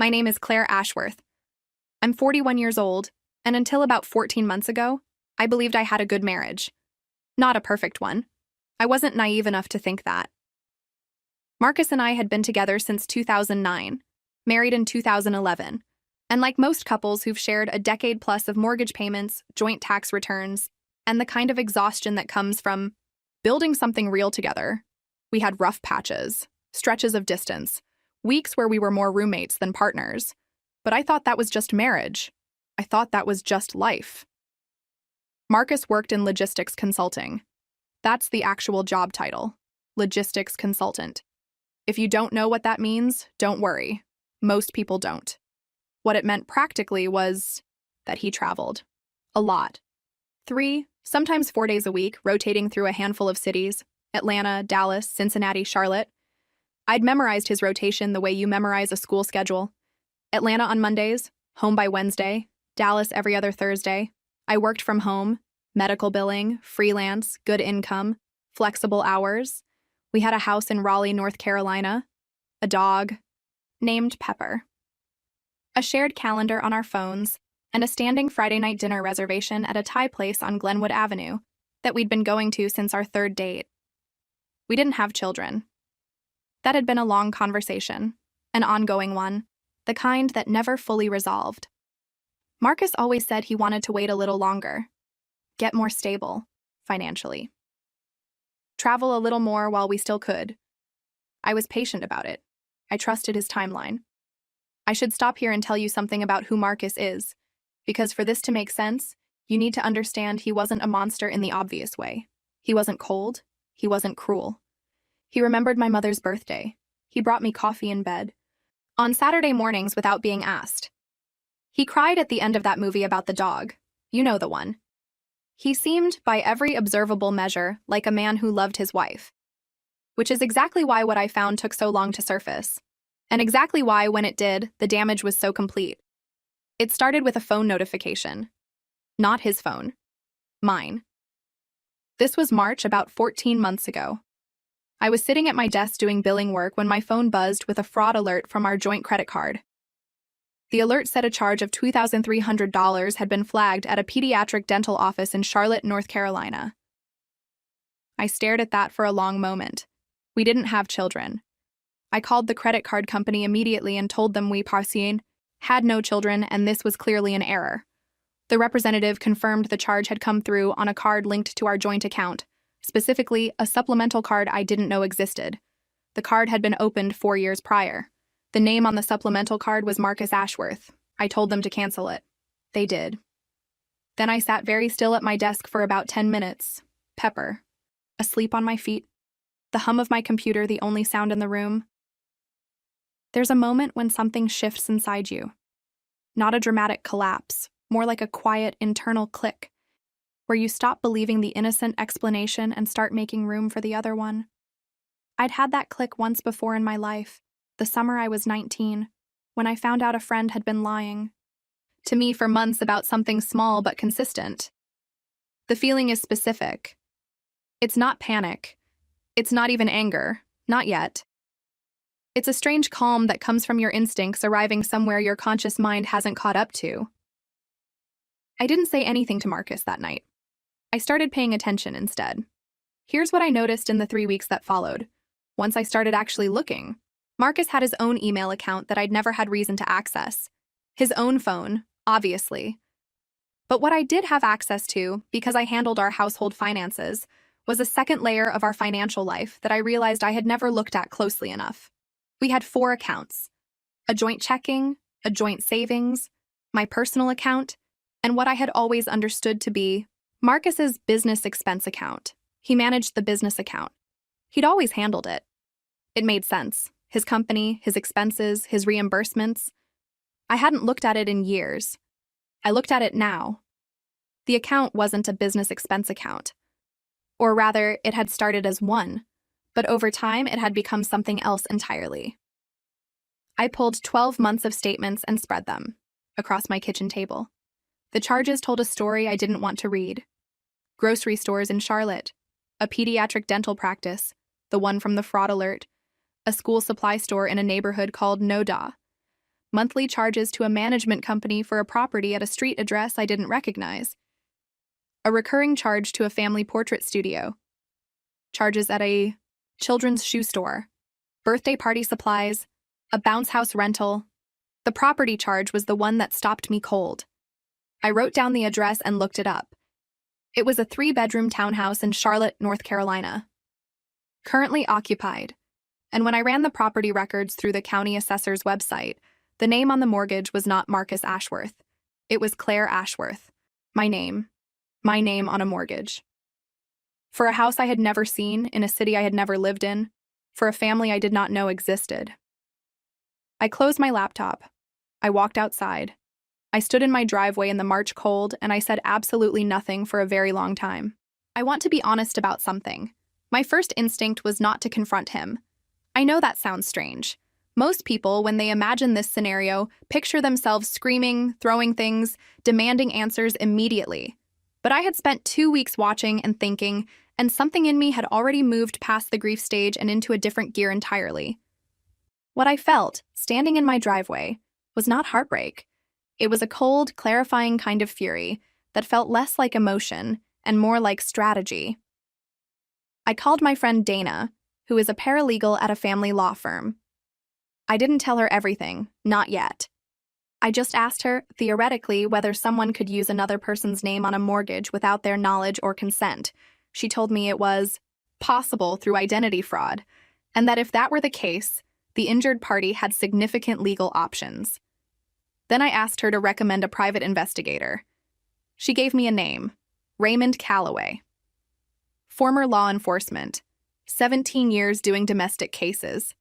My name is Claire Ashworth. I'm 41 years old, and until about 14 months ago, I believed I had a good marriage. Not a perfect one. I wasn't naive enough to think that. Marcus and I had been together since 2009, married in 2011, and like most couples who've shared a decade plus of mortgage payments, joint tax returns, and the kind of exhaustion that comes from building something real together, we had rough patches, stretches of distance, weeks where we were more roommates than partners. But I thought that was just marriage. I thought that was just life. Marcus worked in logistics consulting. That's the actual job title, logistics consultant. If you don't know what that means, don't worry. Most people don't. What it meant practically was that he traveled. A lot. 3, sometimes 4 days a week, rotating through a handful of cities: Atlanta, Dallas, Cincinnati, Charlotte. I'd memorized his rotation the way you memorize a school schedule. Atlanta on Mondays, home by Wednesday, Dallas every other Thursday. I worked from home, medical billing, freelance, good income, flexible hours. We had a house in Raleigh, North Carolina, a dog named Pepper, a shared calendar on our phones, and a standing Friday night dinner reservation at a Thai place on Glenwood Avenue that we'd been going to since our 3rd date. We didn't have children. That had been a long conversation, an ongoing one, the kind that never fully resolved. Marcus always said he wanted to wait a little longer, get more stable, financially. Travel a little more while we still could. I was patient about it. I trusted his timeline. I should stop here and tell you something about who Marcus is, because for this to make sense, you need to understand he wasn't a monster in the obvious way. He wasn't cold. He wasn't cruel. He remembered my mother's birthday. He brought me coffee in bed on Saturday mornings without being asked. He cried at the end of that movie about the dog. You know the one. He seemed, by every observable measure, like a man who loved his wife. Which is exactly why what I found took so long to surface. And exactly why, when it did, the damage was so complete. It started with a phone notification. Not his phone. Mine. This was March, about 14 months ago. I was sitting at my desk doing billing work when my phone buzzed with a fraud alert from our joint credit card. The alert said a charge of $2,300 had been flagged at a pediatric dental office in Charlotte, North Carolina. I stared at that for a long moment. We didn't have children. I called the credit card company immediately and told them we had no children, and this was clearly an error. The representative confirmed the charge had come through on a card linked to our joint account, specifically a supplemental card I didn't know existed. The card had been opened 4 years prior. The name on the supplemental card was Marcus Ashworth. I told them to cancel it. They did. Then I sat very still at my desk for about 10 minutes. Pepper. Asleep on my feet. The hum of my computer the only sound in the room. There's a moment when something shifts inside you. Not a dramatic collapse, more like a quiet internal click, where you stop believing the innocent explanation and start making room for the other one. I'd had that click once before in my life, the summer I was 19, when I found out a friend had been lying to me for months about something small but consistent. The feeling is specific. It's not panic. It's not even anger. Not yet. It's a strange calm that comes from your instincts arriving somewhere your conscious mind hasn't caught up to. I didn't say anything to Marcus that night. I started paying attention instead. Here's what I noticed in the 3 weeks that followed. Once I started actually looking, Marcus had his own email account that I'd never had reason to access. His own phone, obviously. But what I did have access to, because I handled our household finances, was a second layer of our financial life that I realized I had never looked at closely enough. We had 4 accounts: a joint checking, a joint savings, my personal account, and what I had always understood to be Marcus's business expense account. He managed the business account. He'd always handled it. It made sense. His company, his expenses, his reimbursements. I hadn't looked at it in years. I looked at it now. The account wasn't a business expense account. Or rather, it had started as one, but over time it had become something else entirely. I pulled 12 months of statements and spread them across my kitchen table. The charges told a story I didn't want to read. Grocery stores in Charlotte, a pediatric dental practice, the one from the fraud alert, a school supply store in a neighborhood called Noda, monthly charges to a management company for a property at a street address I didn't recognize, a recurring charge to a family portrait studio, charges at a children's shoe store, birthday party supplies, a bounce house rental. The property charge was the one that stopped me cold. I wrote down the address and looked it up. It was a 3-bedroom townhouse in Charlotte, North Carolina, currently occupied. And when I ran the property records through the county assessor's website, the name on the mortgage was not Marcus Ashworth. It was Claire Ashworth. My name on a mortgage. For a house I had never seen, in a city I had never lived in, for a family I did not know existed. I closed my laptop. I walked outside. I stood in my driveway in the March cold, and I said absolutely nothing for a very long time. I want to be honest about something. My first instinct was not to confront him. I know that sounds strange. Most people, when they imagine this scenario, picture themselves screaming, throwing things, demanding answers immediately. But I had spent 2 weeks watching and thinking, and something in me had already moved past the grief stage and into a different gear entirely. What I felt, standing in my driveway, was not heartbreak. It was a cold, clarifying kind of fury that felt less like emotion and more like strategy. I called my friend Dana, who is a paralegal at a family law firm. I didn't tell her everything, not yet. I just asked her, theoretically, whether someone could use another person's name on a mortgage without their knowledge or consent. She told me it was possible through identity fraud, and that if that were the case, the injured party had significant legal options. Then I asked her to recommend a private investigator. She gave me a name, Raymond Calloway. Former law enforcement, 17 years doing domestic cases.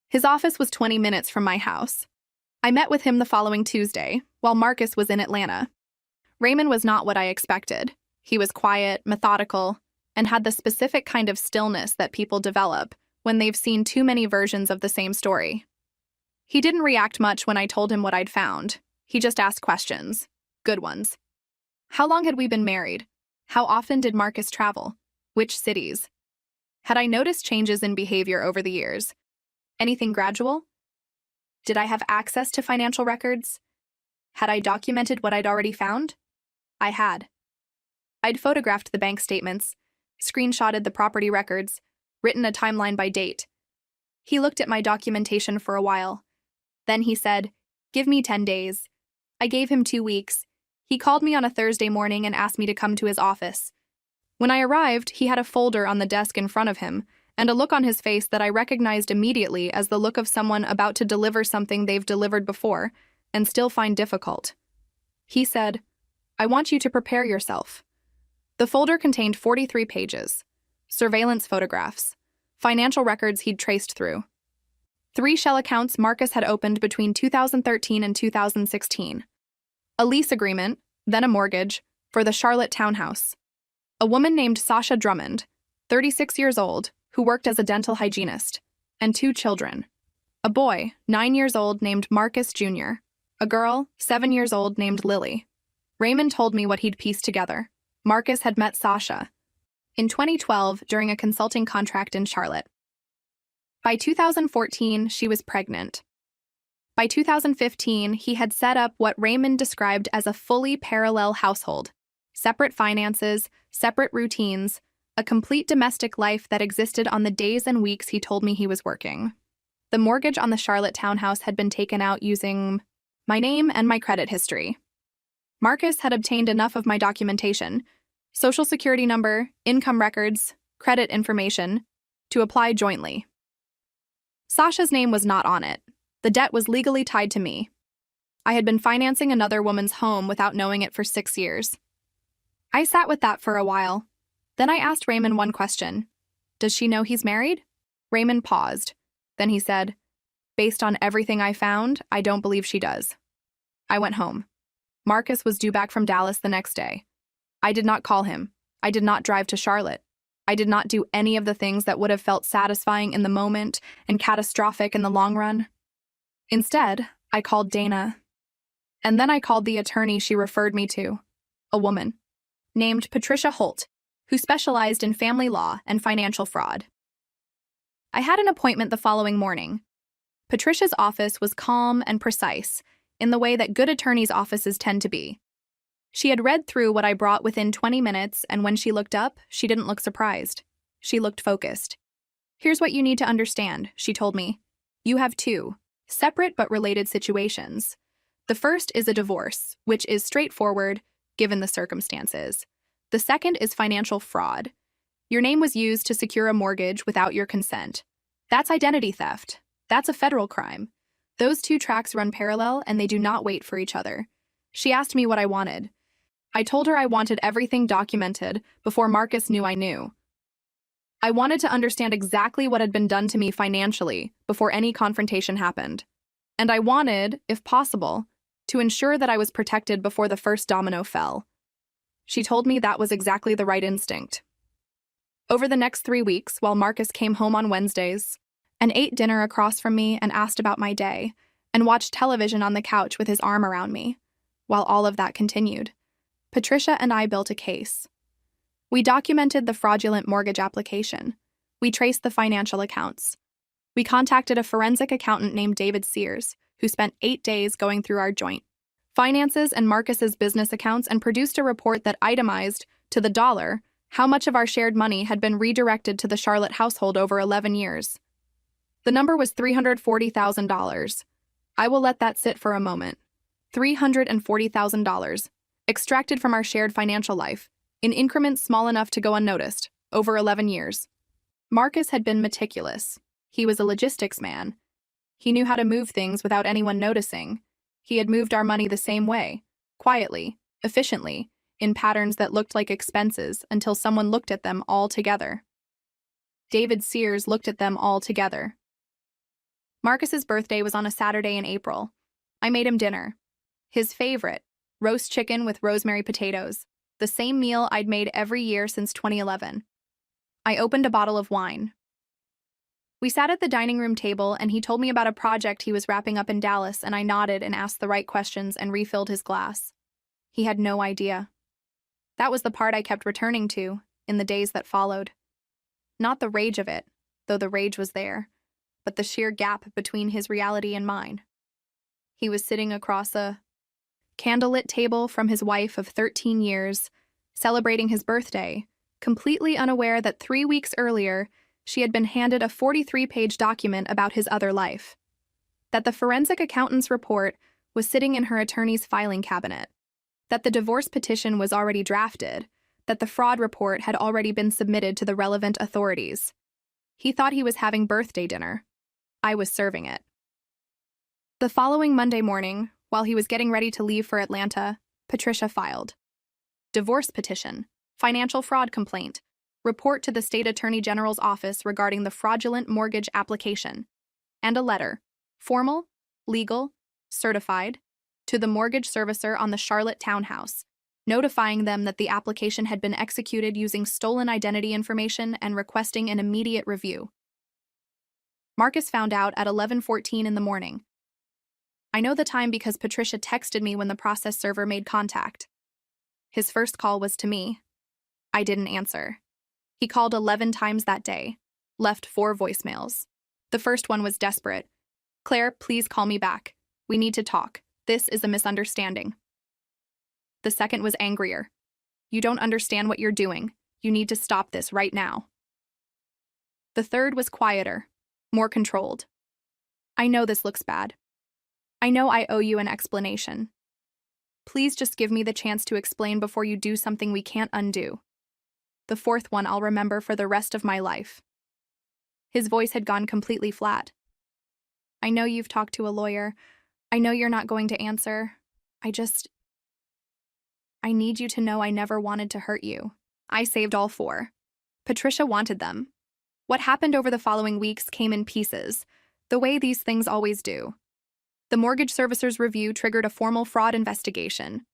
His office was 20 minutes from my house. I met with him the following Tuesday, while Marcus was in Atlanta. Raymond was not what I expected. He was quiet, methodical, and had the specific kind of stillness that people develop when they've seen too many versions of the same story. He didn't react much when I told him what I'd found. He just asked questions. Good ones. How long had we been married? How often did Marcus travel? Which cities? Had I noticed changes in behavior over the years? Anything gradual? Did I have access to financial records? Had I documented what I'd already found? I had. I'd photographed the bank statements, screenshotted the property records, written a timeline by date. He looked at my documentation for a while. Then he said, "Give me 10 days. I gave him 2 weeks. He called me on a Thursday morning and asked me to come to his office. When I arrived, he had a folder on the desk in front of him, and a look on his face that I recognized immediately as the look of someone about to deliver something they've delivered before and still find difficult. He said, "I want you to prepare yourself." The folder contained 43 pages, surveillance photographs, financial records he'd traced through. 3 shell accounts Marcus had opened between 2013 and 2016. A lease agreement, then a mortgage, for the Charlotte townhouse. A woman named Sasha Drummond, 36 years old, who worked as a dental hygienist, and 2 children. A boy, 9 years old, named Marcus Jr., a girl, 7 years old, named Lily. Raymond told me what he'd pieced together. Marcus had met Sasha in 2012 during a consulting contract in Charlotte. By 2014, she was pregnant. By 2015, he had set up what Raymond described as a fully parallel household. Separate finances, separate routines, a complete domestic life that existed on the days and weeks he told me he was working. The mortgage on the Charlotte townhouse had been taken out using my name and my credit history. Marcus had obtained enough of my documentation, social security number, income records, credit information, to apply jointly. Sasha's name was not on it. The debt was legally tied to me. I had been financing another woman's home without knowing it for 6 years. I sat with that for a while. Then I asked Raymond one question. Does she know he's married? Raymond paused. Then he said, based on everything I found, I don't believe she does. I went home. Marcus was due back from Dallas the next day. I did not call him. I did not drive to Charlotte. I did not do any of the things that would have felt satisfying in the moment and catastrophic in the long run. Instead, I called Dana. And then I called the attorney she referred me to, a woman named Patricia Holt, who specialized in family law and financial fraud. I had an appointment the following morning. Patricia's office was calm and precise, in the way that good attorneys' offices tend to be. She had read through what I brought within 20 minutes, and when she looked up, she didn't look surprised. She looked focused. "Here's what you need to understand," she told me. "You have two separate but related situations. The first is a divorce, which is straightforward, given the circumstances. The second is financial fraud. Your name was used to secure a mortgage without your consent. That's identity theft. That's a federal crime. Those two tracks run parallel, and they do not wait for each other." She asked me what I wanted. I told her I wanted everything documented before Marcus knew I knew. I wanted to understand exactly what had been done to me financially before any confrontation happened. And I wanted, if possible, to ensure that I was protected before the first domino fell. She told me that was exactly the right instinct. Over the next 3 weeks, while Marcus came home on Wednesdays and ate dinner across from me and asked about my day, and watched television on the couch with his arm around me, while all of that continued, Patricia and I built a case. We documented the fraudulent mortgage application. We traced the financial accounts. We contacted a forensic accountant named David Sears, who spent 8 days going through our joint finances and Marcus's business accounts and produced a report that itemized, to the dollar, how much of our shared money had been redirected to the Charlotte household over 11 years. The number was $340,000. I will let that sit for a moment. $340,000, extracted from our shared financial life, in increments small enough to go unnoticed, over 11 years. Marcus had been meticulous. He was a logistics man. He knew how to move things without anyone noticing. He had moved our money the same way, quietly, efficiently, in patterns that looked like expenses until someone looked at them all together. David Sears looked at them all together. Marcus's birthday was on a Saturday in April. I made him dinner. His favorite, roast chicken with rosemary potatoes, the same meal I'd made every year since 2011. I opened a bottle of wine. We sat at the dining room table, and he told me about a project he was wrapping up in Dallas, and I nodded and asked the right questions and refilled his glass. He had no idea. That was the part I kept returning to in the days that followed. Not the rage of it, though the rage was there, but the sheer gap between his reality and mine. He was sitting across a candlelit table from his wife of 13 years, celebrating his birthday, completely unaware that 3 weeks earlier, she had been handed a 43-page document about his other life. That the forensic accountant's report was sitting in her attorney's filing cabinet. That the divorce petition was already drafted. That the fraud report had already been submitted to the relevant authorities. He thought he was having birthday dinner. I was serving it. The following Monday morning, while he was getting ready to leave for Atlanta, Patricia filed. Divorce petition, financial fraud complaint, report to the state attorney general's office regarding the fraudulent mortgage application, and a letter, formal, legal, certified, to the mortgage servicer on the Charlotte townhouse, notifying them that the application had been executed using stolen identity information and requesting an immediate review. Marcus found out at 11:14 in the morning. I know the time because Patricia texted me when the process server made contact. His first call was to me. I didn't answer. He called 11 times that day, left 4 voicemails. The first one was desperate. "Claire, please call me back. We need to talk. This is a misunderstanding." The second was angrier. "You don't understand what you're doing. You need to stop this right now." The third was quieter, more controlled. "I know this looks bad. I know I owe you an explanation. Please just give me the chance to explain before you do something we can't undo." The fourth one I'll remember for the rest of my life. His voice had gone completely flat. "I know you've talked to a lawyer. I know you're not going to answer. I need you to know I never wanted to hurt you." I saved all 4. Patricia wanted them. What happened over the following weeks came in pieces, the way these things always do. The mortgage servicer's review triggered a formal fraud investigation.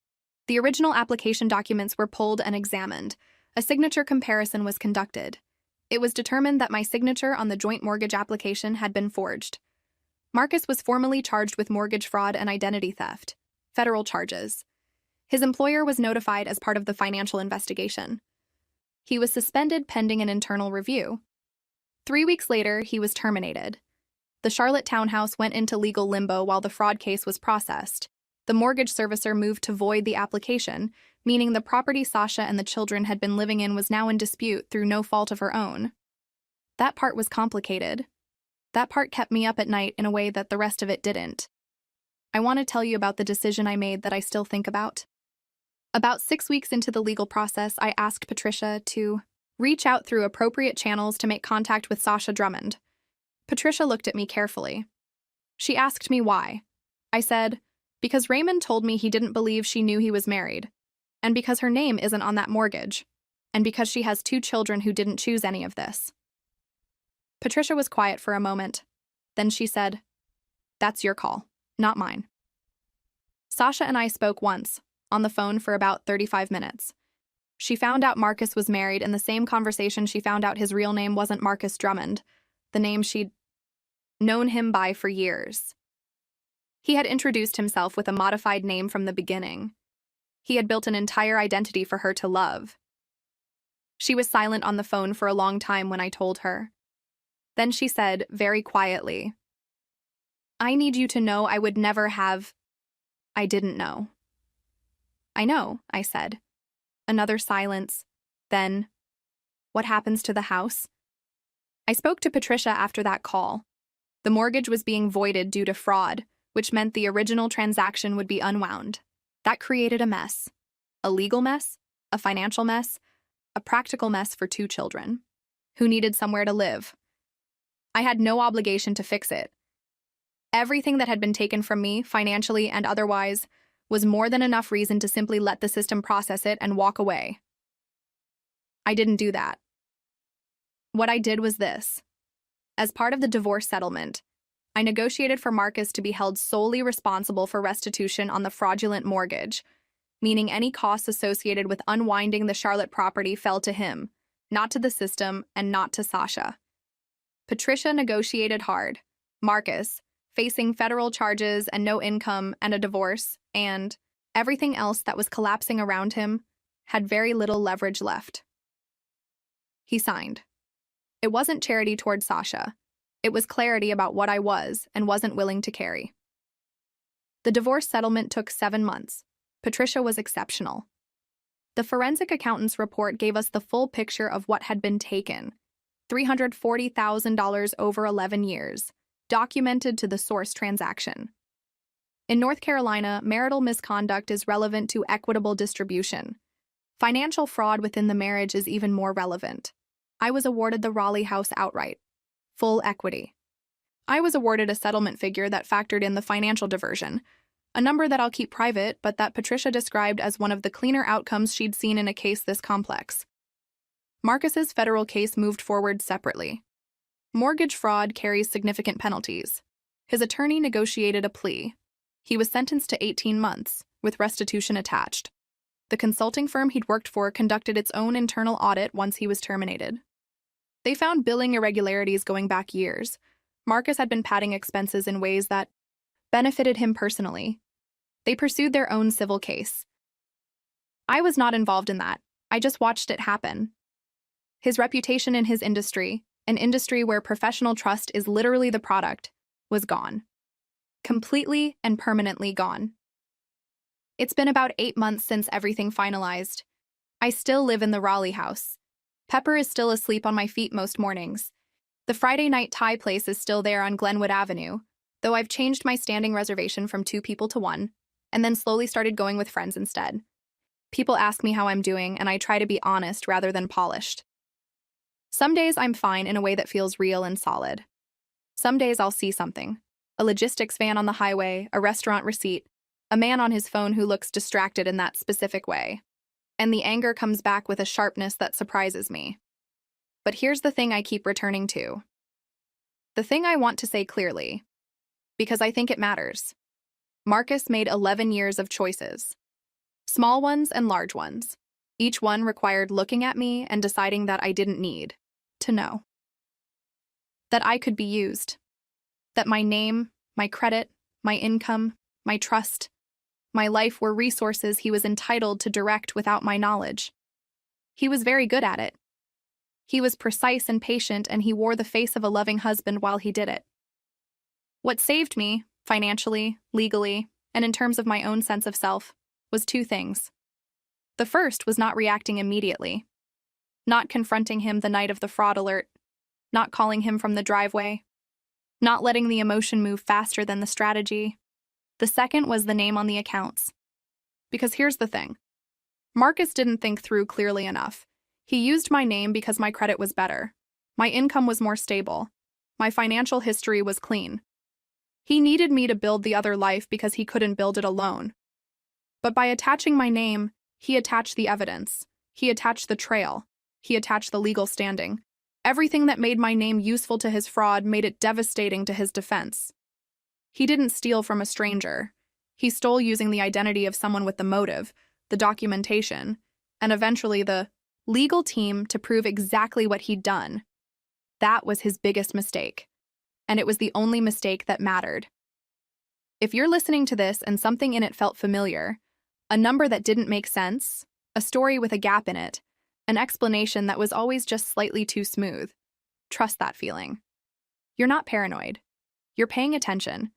The original application documents were pulled and examined. A signature comparison was conducted. It was determined that my signature on the joint mortgage application had been forged. Marcus was formally charged with mortgage fraud and identity theft, federal charges. His employer was notified as part of the financial investigation. He was suspended pending an internal review. 3 weeks later, he was terminated. The Charlotte townhouse went into legal limbo while the fraud case was processed. The mortgage servicer moved to void the application, meaning the property Sasha and the children had been living in was now in dispute through no fault of her own. That part was complicated. That part kept me up at night in a way that the rest of it didn't. I want to tell you about the decision I made that I still think about. About 6 weeks into the legal process, I asked Patricia to reach out through appropriate channels to make contact with Sasha Drummond. Patricia looked at me carefully. She asked me why. I said, because Raymond told me he didn't believe she knew he was married, and because her name isn't on that mortgage, and because she has 2 children who didn't choose any of this. Patricia was quiet for a moment. Then she said, "That's your call, not mine." Sasha and I spoke once, on the phone for about 35 minutes. She found out Marcus was married. In the same conversation, she found out his real name wasn't Marcus Drummond, the name she'd known him by for years. He had introduced himself with a modified name from the beginning. He had built an entire identity for her to love. She was silent on the phone for a long time when I told her. Then she said, very quietly, "I need you to know I would never have—" I didn't know. "I know," I said. Another silence. Then, "What happens to the house?" I spoke to Patricia after that call. The mortgage was being voided due to fraud, which meant the original transaction would be unwound. That created a mess. A legal mess, a financial mess, a practical mess for 2 children, who needed somewhere to live. I had no obligation to fix it. Everything that had been taken from me, financially and otherwise, was more than enough reason to simply let the system process it and walk away. I didn't do that. What I did was this. As part of the divorce settlement, I negotiated for Marcus to be held solely responsible for restitution on the fraudulent mortgage, meaning any costs associated with unwinding the Charlotte property fell to him, not to the system and not to Sasha. Patricia negotiated hard. Marcus, facing federal charges and no income and a divorce, and everything else that was collapsing around him, had very little leverage left. He signed. It wasn't charity toward Sasha. It was clarity about what I was and wasn't willing to carry. The divorce settlement took 7 months. Patricia was exceptional. The forensic accountant's report gave us the full picture of what had been taken. $340,000 over 11 years, documented to the source transaction. In North Carolina, marital misconduct is relevant to equitable distribution. Financial fraud within the marriage is even more relevant. I was awarded the Raleigh house outright. Full equity. I was awarded a settlement figure that factored in the financial diversion, a number that I'll keep private, but that Patricia described as one of the cleaner outcomes she'd seen in a case this complex. Marcus's federal case moved forward separately. Mortgage fraud carries significant penalties. His attorney negotiated a plea. He was sentenced to 18 months, with restitution attached. The consulting firm he'd worked for conducted its own internal audit once he was terminated. They found billing irregularities going back years. Marcus had been padding expenses in ways that benefited him personally. They pursued their own civil case. I was not involved in that. I just watched it happen. His reputation in his industry, an industry where professional trust is literally the product, was gone. Completely and permanently gone. It's been about 8 months since everything finalized. I still live in the Raleigh house. Pepper is still asleep on my feet most mornings. The Friday night Thai place is still there on Glenwood Avenue, though I've changed my standing reservation from 2 people to 1, and then slowly started going with friends instead. People ask me how I'm doing, and I try to be honest rather than polished. Some days I'm fine in a way that feels real and solid. Some days I'll see something. A logistics van on the highway, a restaurant receipt, a man on his phone who looks distracted in that specific way. And the anger comes back with a sharpness that surprises me. But here's the thing I keep returning to. The thing I want to say clearly, because I think it matters. Marcus made 11 years of choices. Small ones and large ones. Each one required looking at me and deciding that I didn't need to know. That I could be used. That my name, my credit, my income, my trust, my life were resources he was entitled to direct without my knowledge. He was very good at it. He was precise and patient, and he wore the face of a loving husband while he did it. What saved me, financially, legally, and in terms of my own sense of self, was two things. The first was not reacting immediately, not confronting him the night of the fraud alert, not calling him from the driveway, not letting the emotion move faster than the strategy. The second was the name on the accounts. Because here's the thing. Marcus didn't think through clearly enough. He used my name because my credit was better. My income was more stable. My financial history was clean. He needed me to build the other life because he couldn't build it alone. But by attaching my name, he attached the evidence. He attached the trail. He attached the legal standing. Everything that made my name useful to his fraud made it devastating to his defense. He didn't steal from a stranger. He stole using the identity of someone with the motive, the documentation, and eventually the legal team to prove exactly what he'd done. That was his biggest mistake. And it was the only mistake that mattered. If you're listening to this and something in it felt familiar, a number that didn't make sense, a story with a gap in it, an explanation that was always just slightly too smooth, trust that feeling. You're not paranoid. You're paying attention.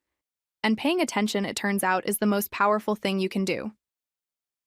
And paying attention, it turns out, is the most powerful thing you can do.